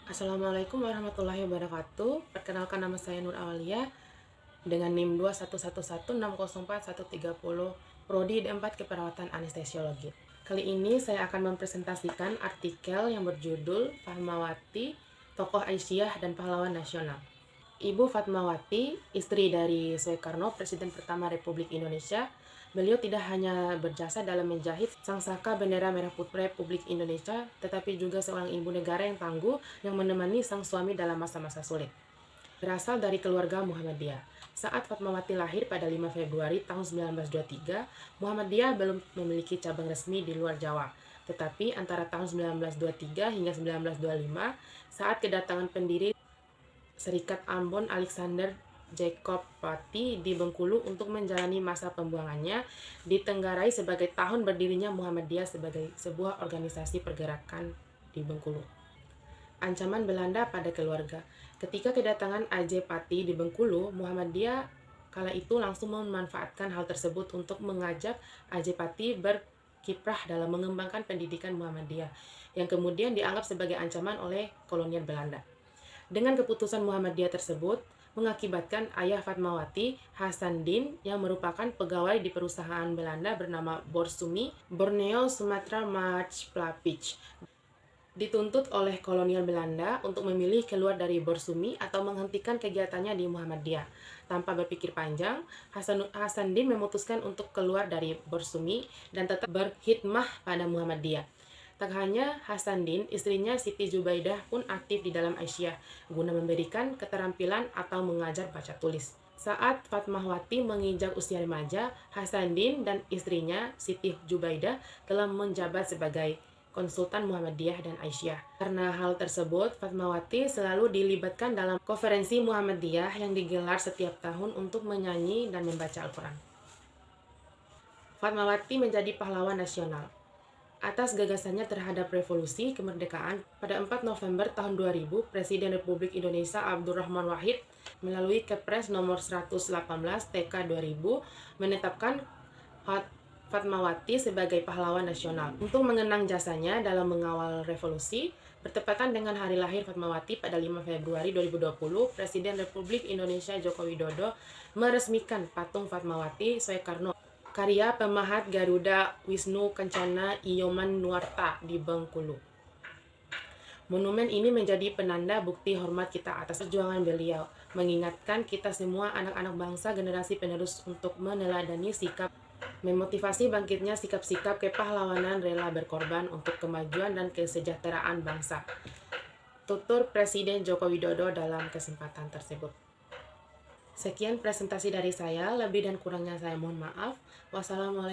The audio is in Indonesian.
Assalamualaikum warahmatullahi wabarakatuh. Perkenalkan, nama saya Nur Awalia dengan NIM 21116041130, Prodi D4 Keperawatan Anestesiologi. Kali ini saya akan mempresentasikan artikel yang berjudul Fatmawati, Tokoh Aisyah dan Pahlawan Nasional. Ibu Fatmawati, istri dari Soekarno, Presiden pertama Republik Indonesia. Beliau tidak hanya berjasa dalam menjahit sangsaka bendera merah putih Republik Indonesia, tetapi juga seorang ibu negara yang tangguh yang menemani sang suami dalam masa-masa sulit. Berasal dari keluarga Muhammadiyah. Saat Fatmawati lahir pada 5 Februari tahun 1923, Muhammadiyah belum memiliki cabang resmi di luar Jawa. Tetapi antara tahun 1923 hingga 1925, saat kedatangan pendiri Serikat Ambon Alexander Jacob Pati di Bengkulu untuk menjalani masa pembuangannya, ditenggarai sebagai tahun berdirinya Muhammadiyah sebagai sebuah organisasi pergerakan di Bengkulu. Ancaman Belanda pada keluarga. Ketika kedatangan A.J. Pati di Bengkulu, Muhammadiyah kala itu langsung memanfaatkan hal tersebut untuk mengajak A.J. Pati berkiprah dalam mengembangkan pendidikan Muhammadiyah, yang kemudian dianggap sebagai ancaman oleh kolonial Belanda. Dengan keputusan Muhammadiyah tersebut, mengakibatkan ayah Fatmawati, Hasanuddin, yang merupakan pegawai di perusahaan Belanda bernama Borsumi, Borneo Sumatra Majapahit, dituntut oleh kolonial Belanda untuk memilih keluar dari Borsumi atau menghentikan kegiatannya di Muhammadiyah. Tanpa berpikir panjang, Hasanuddin memutuskan untuk keluar dari Borsumi dan tetap berkhidmah pada Muhammadiyah. Tak hanya Hasanuddin, istrinya Siti Zubaidah pun aktif di dalam Aisyah guna memberikan keterampilan atau mengajar baca tulis. Saat Fatmawati menginjak usia remaja, Hasanuddin dan istrinya Siti Zubaidah telah menjabat sebagai konsultan Muhammadiyah dan Aisyah. Karena hal tersebut, Fatmawati selalu dilibatkan dalam konferensi Muhammadiyah yang digelar setiap tahun untuk menyanyi dan membaca Al-Quran. Fatmawati menjadi pahlawan nasional. Atas gagasannya terhadap revolusi kemerdekaan, pada 4 November tahun 2000, Presiden Republik Indonesia Abdurrahman Wahid melalui Kepres nomor 118 TK 2000 menetapkan Fatmawati sebagai pahlawan nasional. Untuk mengenang jasanya dalam mengawal revolusi, bertepatan dengan hari lahir Fatmawati pada 5 Februari 2020, Presiden Republik Indonesia Joko Widodo meresmikan patung Fatmawati Soekarno, karya pemahat Garuda Wisnu Kencana Iyoman Nuarta di Bengkulu. Monumen ini menjadi penanda bukti hormat kita atas perjuangan beliau, mengingatkan kita semua anak-anak bangsa generasi penerus untuk meneladani sikap, memotivasi bangkitnya sikap-sikap kepahlawanan rela berkorban untuk kemajuan dan kesejahteraan bangsa. Tutur Presiden Joko Widodo dalam kesempatan tersebut. Sekian presentasi dari saya, lebih dan kurangnya saya mohon maaf. Wassalamualaikum